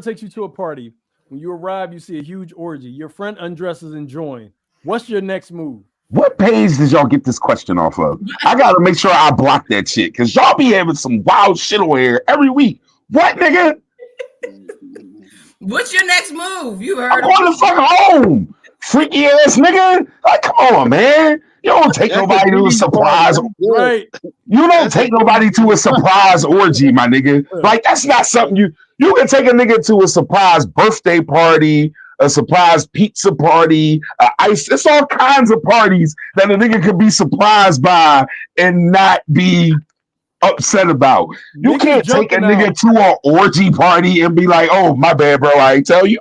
takes you to a party. When you arrive, you see a huge orgy. Your friend undresses and joins. What's your next move? What page did y'all get this question off of? I gotta make sure I block that shit because y'all be having some wild shit on here every week. What, nigga? What's your next move? You heard? I'm going the fuck home, freaky ass nigga. Like, come on, man. You don't take nobody to a surprise. Right. You don't take nobody to a surprise orgy, my nigga. Like, that's not something you can take a nigga to a surprise birthday party, a surprise pizza party, it's all kinds of parties that a nigga could be surprised by and not be upset about. You can't take a nigga to an orgy party and be like, oh, my bad, bro, I ain't tell you.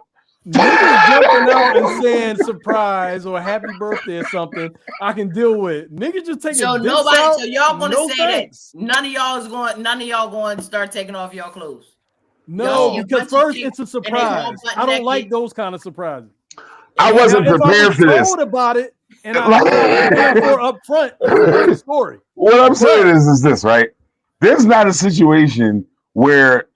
Niggas jumping out and saying surprise or happy birthday or something, I can deal with. Niggas just taking so y'all gonna say thanks. That none of y'all going to start taking off y'all clothes. No, because first it's a surprise. I don't like those kind of surprises. I wasn't prepared for this. About it, and I for up front. It's a story. What I'm saying is this, right? There's not a situation where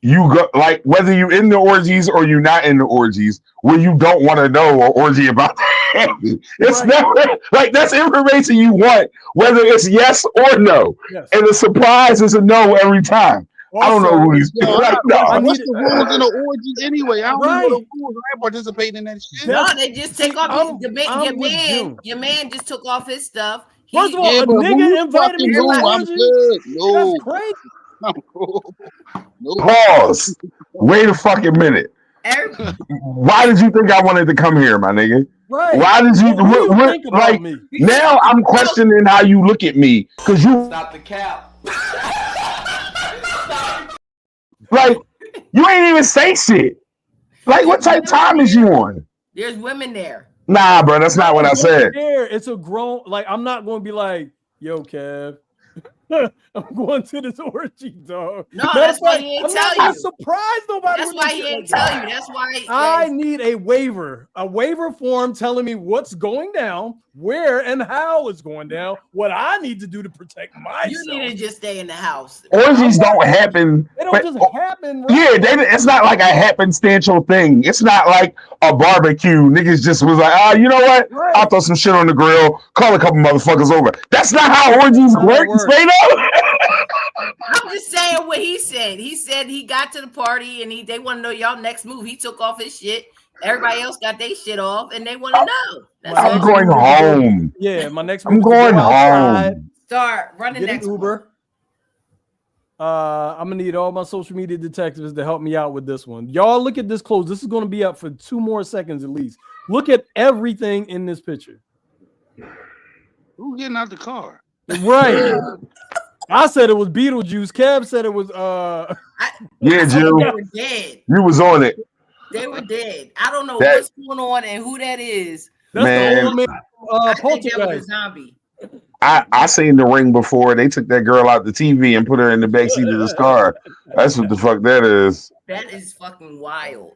you go, like, whether you in the orgies or you're not in the orgies, where you don't want to know an orgy about that. It's never like that's information you want, whether it's yes or no. Yes. And the surprise is a no every time. Also, I don't know who these people are. What's the rules in the orgy anyway? I don't know the rules. I ain't participating in that shit. No, they just take off your man just took off his stuff. First of all, a nigga invited me to an orgy. No. That's crazy. No. Pause. Wait a fucking minute. Why did you think I wanted to come here, my nigga? Right. Why did you like me? Now I'm questioning how you look at me because you stop the cap. Like you ain't even say shit. Like what type of time is you on? There's women there. Nah, bro, that's not what I said. It's a grown. Like I'm not going to be like, yo, Kev. I'm going to this orgy, dog. No, that's why he ain't tell you. I'm surprised nobody. That's why he ain't tell you. That's why I need a waiver form telling me what's going down, where and how it's going down, what I need to do to protect myself. You need to just stay in the house. Orgies don't happen. They don't just happen. Right? Yeah, it's not like a happenstantial thing. It's not like a barbecue. Niggas just was like, you know what? Right. I'll throw some shit on the grill, call a couple motherfuckers over. That's not how orgies work. Straight up. I'm just saying what he said. He said he got to the party and they want to know y'all next move. He took off his shit. Everybody else got their shit off and they want to know. I'm going home. Yeah, my next move. I'm going home. Start running next Uber. I'm gonna need all my social media detectives to help me out with this one. Y'all look at this close. This is gonna be up for 2 more seconds at least. Look at everything in this picture. Who's getting out the car? Right. I said it was Beetlejuice. Kev said it was yeah, Jill. They were dead. You was on it. They were dead. I don't know what's going on and who that is. That's the old man. I think that was a zombie. I seen The Ring before. They took that girl out the TV and put her in the backseat of this car. That's what the fuck that is. That is fucking wild.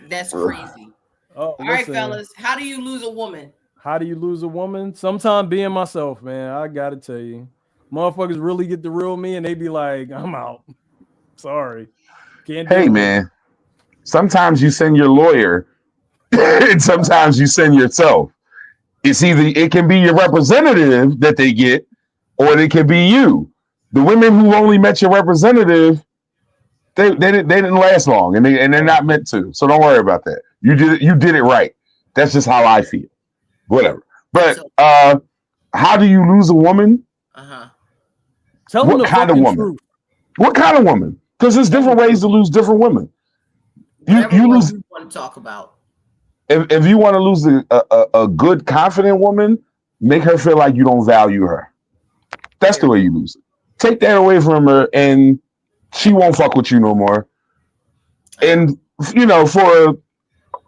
That's crazy. All right, fellas. How do you lose a woman? How do you lose a woman? Sometimes being myself, man. I gotta tell you. Motherfuckers really get the real me and they be like, I'm out. Sorry. Can't do it. Man. Sometimes you send your lawyer and sometimes you send yourself. It's either it can be your representative that they get, or it can be you. The women who only met your representative, they didn't last long, and they're not meant to. So don't worry about that. You did it right. That's just how I feel. Whatever. But how do you lose a woman? Tell what kind of woman? Truth. What kind of woman? Because there's different ways to lose different women. You lose. You want to talk about? If you want to lose a good, confident woman, make her feel like you don't value her. That's the way you lose it. Take that away from her, and she won't fuck with you no more. And for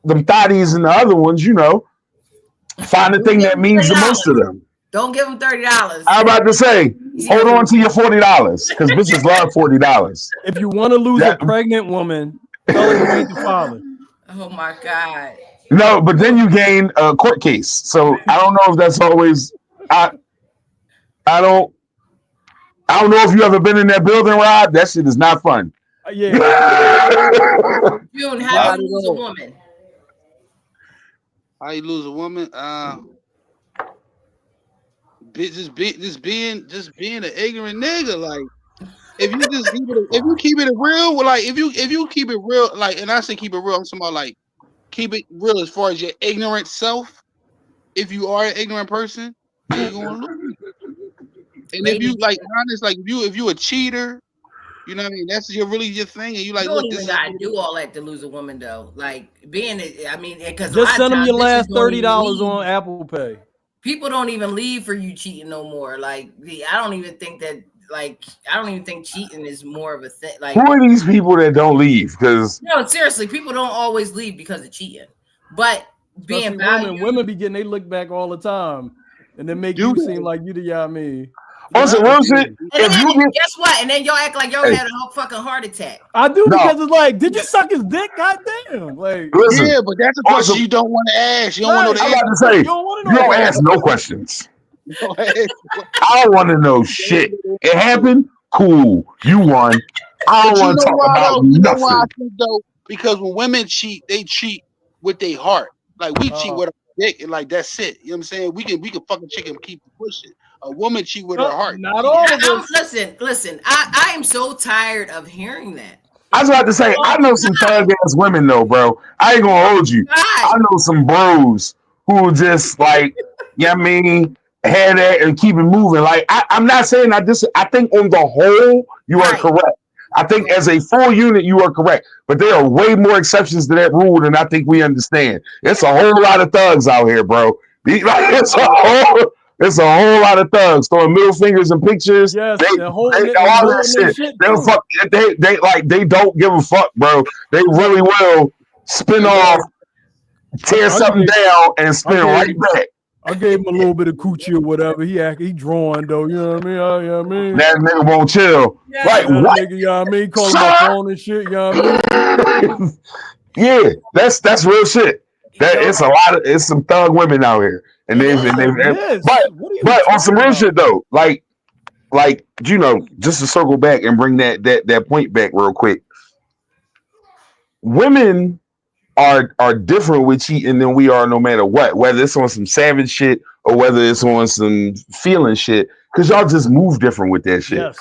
them thotties and the other ones, find the thing that means the most to them. Don't give them $30. I'm about to say, hold on to your $40 because bitches love $40. If you want to lose a pregnant woman, Tell her you ain't the father. Oh my God. No, but then you gain a court case. So I don't know if that's always. I I don't I don't know if you ever been in that building, Rob. That shit is not fun. Yeah. June, how Not do at you lose a all. woman? How you lose a woman? Just being an ignorant nigga. Like if you keep it real, like if you keep it real, like and I say keep it real, I'm talking about like keep it real as far as your ignorant self. If you are an ignorant person, you're gonna lose. And if you Ladies, like honest, like if you a cheater, you know what I mean. That's really your thing, and you you like, don't look, even this is gotta do all that to lose a woman, though. Like I mean, because a Just lot of send them times your bitches last don't even $30 on leave. Apple Pay. People don't even leave for you cheating no more. Like, I don't even think that. Like, I don't even think cheating is more of a thing. Who Like, are these people that don't leave? Because no, seriously, people don't always leave because of cheating, but being Especially women. Women valued. be getting they look back all the time, and then make do you seem that. like you the me. on some real shit, And if then you get guess what? And then y'all act like y'all hey, had a fucking heart attack. I do no, because it's like, did you suck his dick? God damn. Like, listen, Yeah, but that's a on question some, you don't want to ask. You don't want to right. know I'm the about to answer. You say, don't want to you know the don't answer. ask no questions. You don't ask. I don't want to know shit. It happened, cool, you won. I don't But you want to know talk why about though? You know why I nothing. think though? Because when women cheat, they cheat with their heart. Like we cheat with our dick, and like that's it. You know what I'm saying? We can fucking chick and keep pushing. A woman cheat with her heart. Not all of us. Listen. I am so tired of hearing that I was about to say, I all know the some time. thug ass women though, bro. I ain't gonna hold you. I God, know some bros who just like, you know what I mean, had that and keep it moving. Like I'm not saying I think on the whole you are right? correct. I think Right. as a full unit you are correct. But there are way more exceptions to that rule than I think we understand. It's a whole lot of thugs out here, bro. It's a whole lot of thugs throwing middle fingers and pictures. Yes, and They holding it and all that holding their shit. shit They'll too. fuck. They don't give a fuck, bro. They Look, really will spin And off, then I, tear I something gave down, and I spin gave right back. I gave him a little bit of coochie or whatever. He drawing though. You know what I mean? You know what I mean? That nigga won't chill. Like Yeah. That what, nigga, you know what I mean? Call him my sir? phone and shit. You know what I mean? Yeah, that's real shit. That Yo, it's some thug women out here, and it they've is. and No, they've miss. What are you but on some talking real about? shit though, like just to circle back and bring that point back real quick. Women are different with cheating than we are no matter what, whether it's on some savage shit or whether it's on some feeling shit, because y'all just move different with that shit. Yes.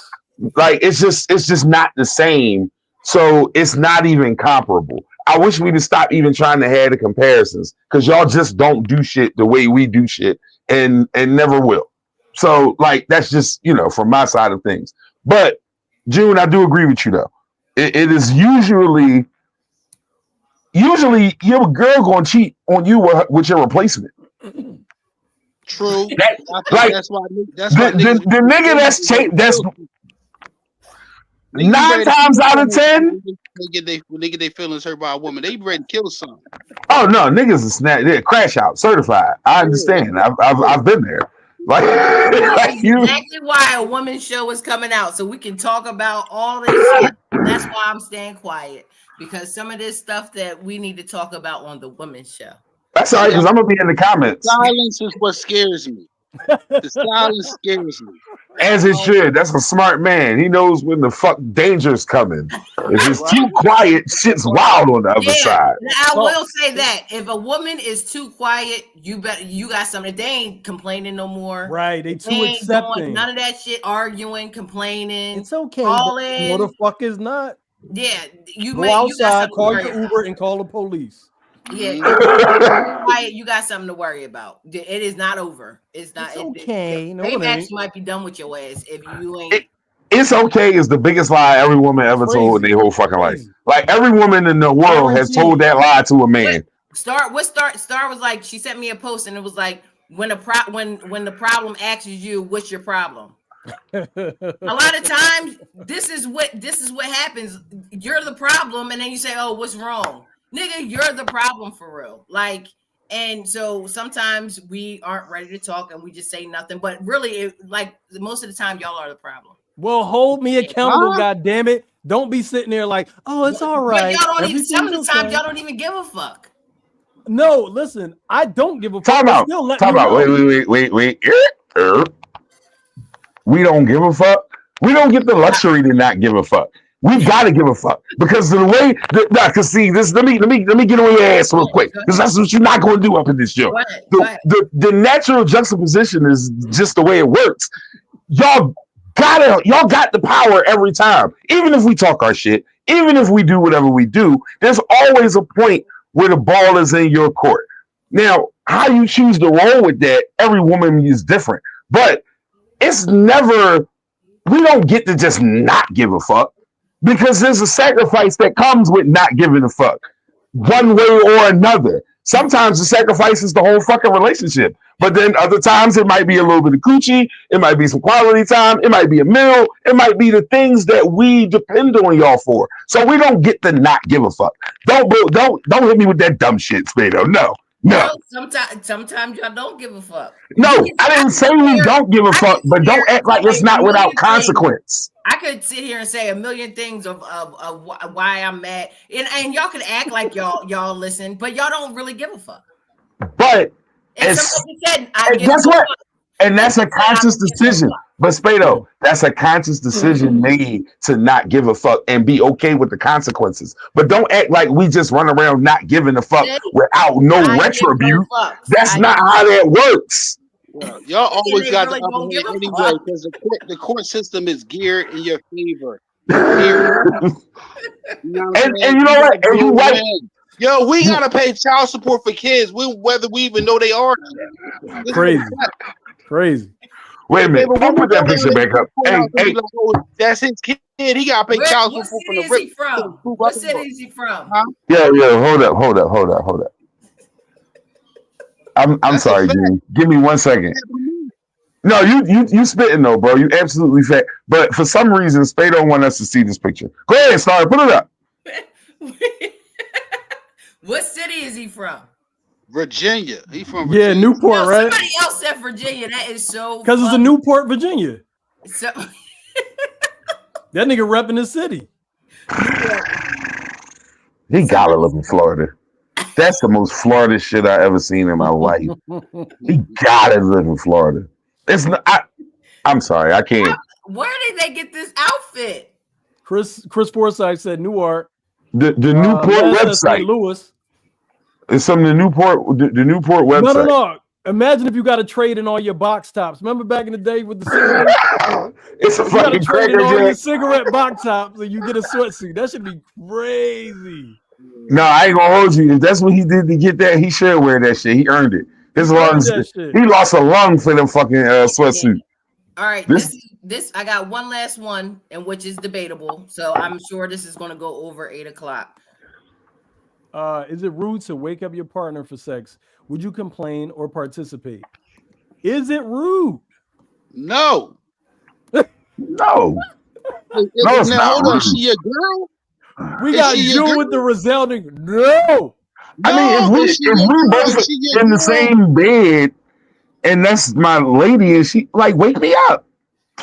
Like it's just not the same. So it's not even comparable. I wish we'd stop even trying to have the comparisons because y'all just don't do shit the way we do shit and never will. So like that's just from my side of things. But June, I do agree with you though. It is usually your girl gonna cheat on you with your replacement. true. That I think like that's why the nigga that's that's niggas be nine ready to times kill out of something 10. when they get their feelings hurt by a woman. They be ready to kill something. Oh no, niggas is they're crash out certified. I Yeah, understand. I've been there. Like, This like is you. exactly why a woman's show is coming out, so we can talk about all this shit. That's why I'm staying quiet because some of this stuff that we need to talk about on the women's show. That's all right see, because I'm gonna be in the the comments silence is what scares me. The silence scares me. as it Um, should. That's a smart man. He knows when the fuck danger's coming. If it's right. too quiet, shit's That's why I wild on the other Yeah, side. I talk. will say that if a woman is too quiet, you got something. If they ain't complaining no more, Right. They if they too ain't doing accepting. none of that shit, arguing, complaining, It's okay, but no, calling. the fuck is not. Yeah, Go you got outside, something to call worry your about. Uber, and call the police. Yeah, Mhm. if you quiet, you got something to worry about. It is not over. It's not. It's okay. No, it Paybacks ain't. might be done with your ass if you It, ain't. it's okay is the biggest lie every woman ever told in Crazy. their whole fucking life. Crazy. Like every woman in the world has told Guaranteed. that lie to a What man. Star was like, she sent me a post and it was like when the problem asks you what's your problem. A lot of times this is what happens. You're the problem, and then you say, "Oh, what's wrong, nigga? You're the problem for real." Like, and so sometimes we aren't ready to talk, and we just say nothing. But really, like most of the time, y'all are the problem. Well, hold me accountable, God damn it. Don't be sitting there like, oh, it's all right. But y'all don't even, some of the time, y'all don't even give a fuck. No, listen, I don't give a fuck. Time out. Wait. We don't give a fuck. We don't get the luxury to not give a fuck. We gotta give a fuck because of the way. Cause see this. Let me get on your ass real quick because that's what you're not gonna do up in this show. Go ahead. The natural juxtaposition is just the way it works. Y'all got the power every time. Even if we talk our shit, even if we do whatever we do, there's always a point where the ball is in your court. Now, how you choose to roll with that, every woman is different. But it's never, we don't get to just not give a fuck because there's a sacrifice that comes with not giving a fuck one way or another. Sometimes the sacrifice is the whole fucking relationship. But then other times it might be a little bit of coochie. It might be some quality time. It might be a meal. It might be the things that we depend on y'all for. So we don't get to not give a fuck. Don't hit me with that dumb shit, Spado. No. Well, sometimes y'all don't give a fuck. No, I didn't say we don't give a fuck, but don't act like it's not without consequence. I could sit here and say a million things of why I'm mad, and y'all can act like y'all listen, but y'all don't really give a fuck. But and somebody said, guess what? And that's a conscious decision. But Spado, that's a conscious decision made to not give a fuck and be okay with the consequences. But don't act like we just run around not giving a fuck without no retribution. That's not how that works. Well, y'all always got the upper hand anyway because the court system is geared in your favor. And you know what? And you right. Yo, we gotta pay child support for kids, whether we even know they are. Crazy. Wait a minute. Don't put that picture back up. Hey. That's his kid. He gotta pay child support from the rip. What city is he from? Huh? Yeah. Hold up. I'm sorry, Jimmy. Give me 1 second. No, you spitting though, bro. You absolutely fat. But for some reason, Spade don't want us to see this picture. Go ahead, Star. Put it up. What city is he from? Virginia. He from Virginia. Yeah, Newport, right? Somebody else said Virginia. That is so. Because it's a Newport, Virginia. So that nigga repping the city. He gotta live in Florida. That's the most Florida shit I ever seen in my life. He gotta live in Florida. It's not. I'm sorry, I can't. Where did they get this outfit? Chris Forsyth said Newark. The Newport website. St. Louis. It's from the Newport website. No. Imagine if you got to trade in all your box tops. Remember back in the day with the cigarette? It's a fucking trade in all your cigarette box tops and you get a sweatsuit. That should be crazy. No, I ain't gonna hold you. If that's what he did to get that, he should wear that shit. He earned it. His lungs. He lost a lung for them fucking sweatsuit. All right, this I got one last one, and which is debatable. So I'm sure this is going to go over 8 o'clock. Is it rude to wake up your partner for sex? Would you complain or participate? Is it rude? No. No. No, it's not rude. She a girl? We got you with the resounding no. I mean, if we both in the same bed and that's my lady and she like wake me up.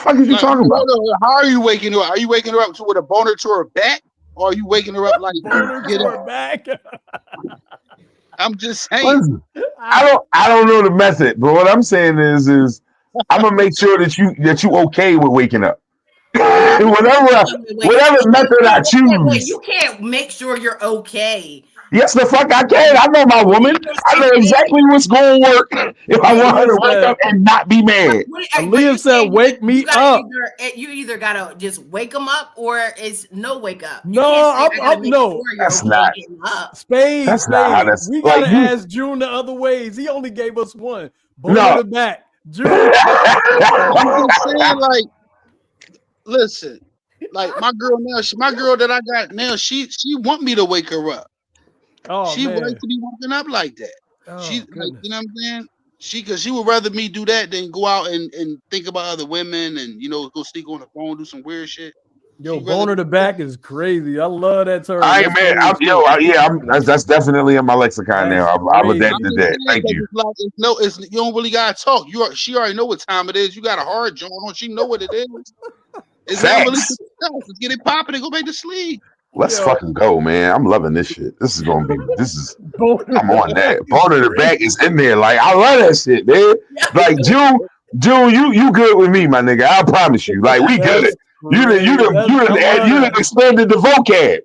What the fuck is you talking about? How are you waking her up? Are you waking her up with a boner to her back? Or are you waking her up like get her back? I'm just saying. Listen, I don't know the method, but what I'm saying is I'm gonna make sure that you okay with waking up. whatever method I choose. Wait, you can't make sure you're okay. Yes, the fuck I can. I know my woman. I know exactly what's going to work if I want her to wake up and not be mad. Liam said, "Wake me up." You either gotta just wake them up, or it's no wake up. No, no. That's not. Spade. That's not how that's. We gotta ask June the other ways. He only gave us one. No. The back. June. I'm saying, like, listen, like my girl that I got now, she want me to wake her up. Oh, she likes to be woken up like that. She like, you know what I'm saying? She would rather me do that than go out and think about other women and go sneak on the phone, do some weird shit. Yo, boner the back is crazy. I love that term. That's definitely in my lexicon now. I've adapted that. Thank you. You don't really gotta talk. She already know what time it is. You got a hard joint on. She know what it is. It's unrealistic stuff. Let's get it popping and go back to sleep. Let's fucking go, man. I'm loving this shit. This is I'm on that. Bone to the back is in there. Like, I love that shit, man. Like, June, you good with me, my nigga. I promise you. Like, we good. You done expanded the vocab.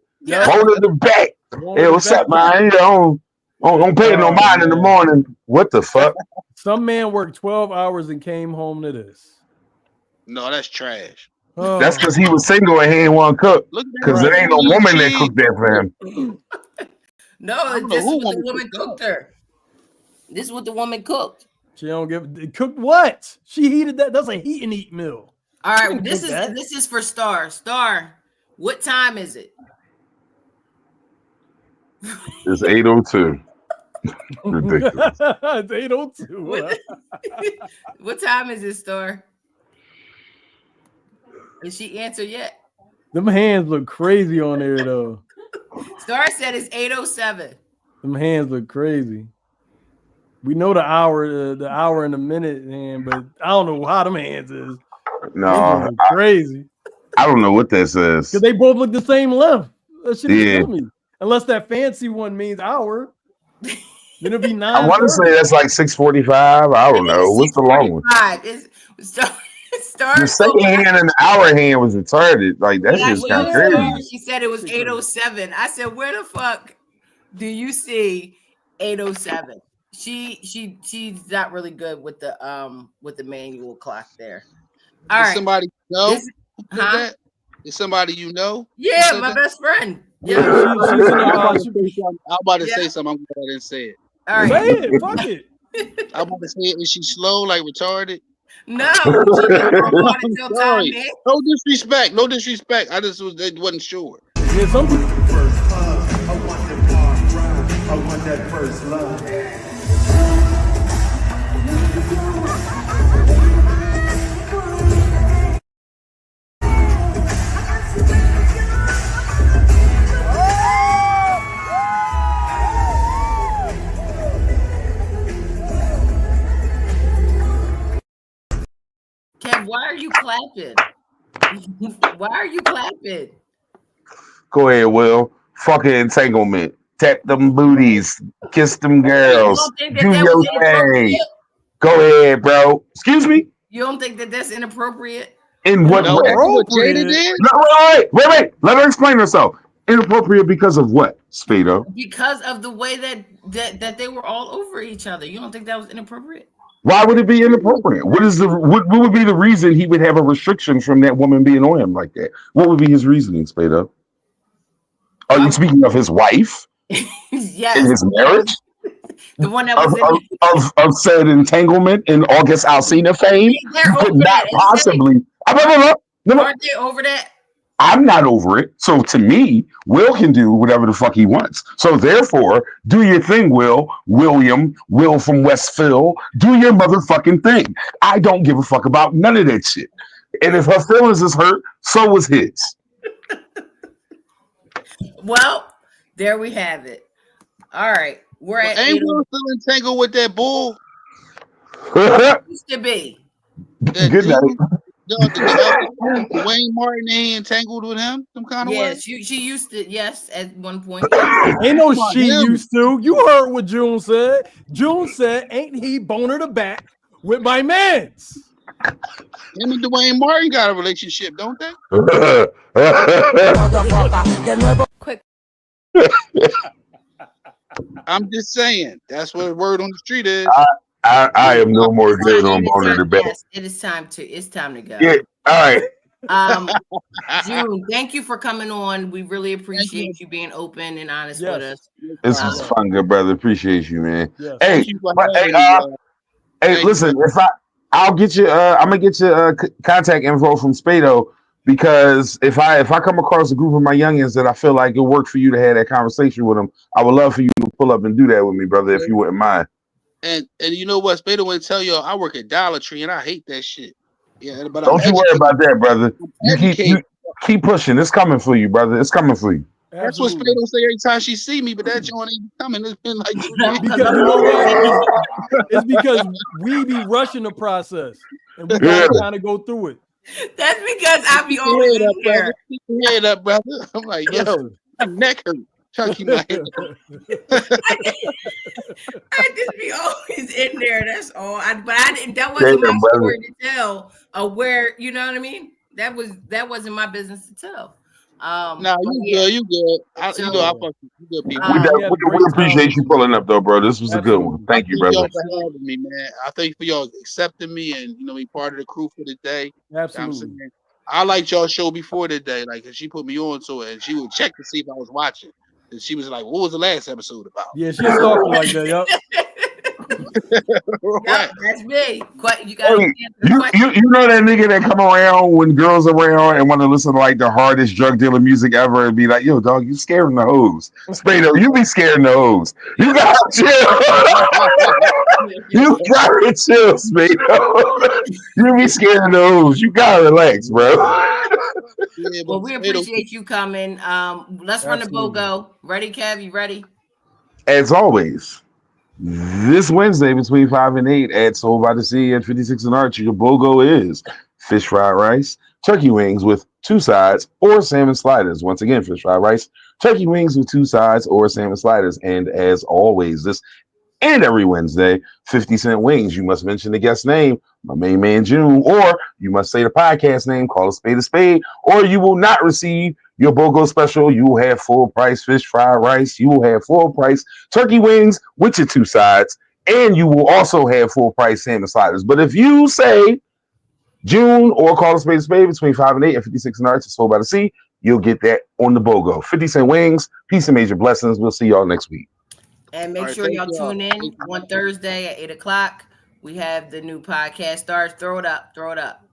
Bone to the back. Hey, what's up, man? You know, don't pay no mind in the morning. What the fuck? Some man worked 12 hours and came home to this. No, that's trash. Oh. That's because he was single and he didn't want to cook. Because there ain't no woman that cooked that for him. No, this is what the woman cooked her. This is what the woman cooked. She don't cooked what? She heated that. That's a heat and eat meal. All right, this is for Star. Star, what time is it? It's 8:02. Ridiculous. It's 8:02. What time is it, Star? Did she answer yet? Them hands look crazy on there though. Star said it's 8:07. Them hands look crazy. We know the hour and the minute, man, but I don't know how them hands is. No, crazy. I don't know what that says. Because they both look the same length. That shit is me. Unless that fancy one means hour. Then it'll be 9. I want to say that's like 6:45. I don't know. What's the long one? The second hand and the hour hand was retarded. Like that shit's kind of crazy. She said it was 8:07. I said, where the fuck do you see 8:07? She's not really good with the manual clock there. All right. Somebody know? That? Is somebody you know? Yeah, my best friend. Yeah. I'm about to say something. I'm glad I didn't say it. All right. Say it. Fuck it. I'm about to say it. Is she slow, like retarded? No. No disrespect. No disrespect. I just wasn't sure. Yeah, some people first hug. I want that bar ride. I want that first love. Kev, why are you clapping? Why are you clapping? Go ahead, Will. Fucking entanglement. Tap them booties. Kiss them girls. Do your thing. Go ahead, bro. Excuse me? You don't think that that's inappropriate? In what way? No, wait. Let her explain herself. Inappropriate because of what, Spado? Because of the way that they were all over each other. You don't think that was inappropriate? Why would it be inappropriate? What would be the reason he would have a restriction from that woman being on him like that? What would be his reasoning, Spado? Are you speaking of his wife? Yes. In his marriage? The one that was of said entanglement in August Alsina fame? You could not possibly. Aren't they over that? I'm not over it. So to me, Will can do whatever the fuck he wants. So therefore, do your thing, Will. Will from Westville. Do your motherfucking thing. I don't give a fuck about none of that shit. And if her feelings is hurt, so was his. Well, there we have it. All right. We're at ain't Will still entangled with that bull? Used to be. Good night. Wayne Martin ain't entangled with him some kind of way. Yes, she used to. Yes, at one point. Ain't no she used to. You heard what June said. June said, "Ain't he boner the back with my mans?" Him and Dwayne Martin got a relationship, don't they? Quick. I'm just saying. That's what the word on the street is. I am no more good on boner the back. Yes, it's time to go. Yeah. All right. June, thank you for coming on. We really appreciate you being open and honest with us. This was fun, good brother. Appreciate you, man. Yes. Hey, listen, I'll get you. I'm gonna get you contact info from Spado, because if I come across a group of my youngins that I feel like it'll work for you to have that conversation with them, I would love for you to pull up and do that with me, brother, if you wouldn't mind. And you know what, Spado wouldn't tell y'all I work at Dollar Tree and I hate that shit. Yeah, but don't you worry about that, brother. You keep pushing. It's coming for you, brother. It's coming for you. That's what Spado say every time she see me, but that joint ain't coming. It's been like 2 years. It's because we be rushing the process and we gotta kind of go through it. That's because I be always Head in up, brother. here. Keep your head up, brother. I'm like, yo, Listen. my neck hurt. Try to keep my head up. I just be always in there. That's all. But I didn't. That wasn't my Damn, brother. story to tell. Where you know what I mean? That wasn't my business to tell. Nah, But you yeah. good. You good. So You know, I fuck with you good people. Yeah, we had a We great time appreciate with you you, pulling man. up though, bro. This was a good one. Absolutely. I Thank you, thank brother. y'all for having me, man. I thank for y'all accepting me and be part of the crew for the day. You know what I'm Absolutely. saying? I liked y'all show before the day, like, 'cause she put me on to it, and she would check to see if I was watching. And she was like, "What was the last episode about?" Yeah, she a stalker like that. Yup. Right. Yep, that's me. You gotta Hey, answer the question. you know that nigga that come around when girls around and want to listen to like the hardest drug dealer music ever and be like, yo, dog, you scaring the hoes. Spado, you be scaring the hoes. You gotta chill. You gotta chill, Spado. You be scaring the hoes. You gotta relax, bro. Yeah, Well, but we Spade, appreciate you coming. Let's run the Absolutely. BOGO. Ready, Kev? You ready? As always, this Wednesday between 5 and 8 at Soul by the Sea at 56 and Archer, your BOGO is fish fried rice, turkey wings with two sides, or salmon sliders. Once again, fish fried rice, turkey wings with two sides, or salmon sliders. And as always, this and every Wednesday, 50-cent wings. You must mention the guest name, my main man June, or you must say the podcast name, call a spade, or you will not receive your BOGO special. You will have full price fish fried rice. You will have full price turkey wings with your two sides, and you will also have full price salmon sliders. But if you say June or call a spade between 5 and 8 at 56 and Arts, Soul by the Sea, you'll get that on the BOGO. 50-cent wings, peace and major blessings. We'll see y'all next week. And all make right, sure thank y'all y'all. tune Thank in you. on Thursday at 8 o'clock. We have the new podcast starts. Throw it up. Throw it up.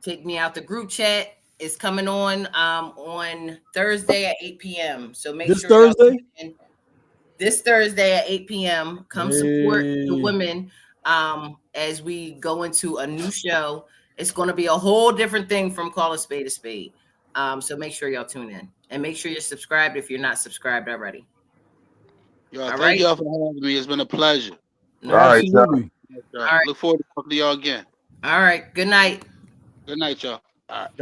Take me out the group chat. It's coming on Thursday at 8 p.m. So make This sure y'all tune Thursday? in this Thursday at 8 p.m. Come support the Hey. women as we go into a new show. It's going to be a whole different thing from Call a Spade a Spade. So make sure y'all tune in and make sure you're subscribed if you're not subscribed already. Y'all, All thank right. y'all for having me. It's been a pleasure. No All right, problem. y'all. Absolutely. All right. Look forward to talking to y'all again. All right. Good night. Good night, y'all. All right.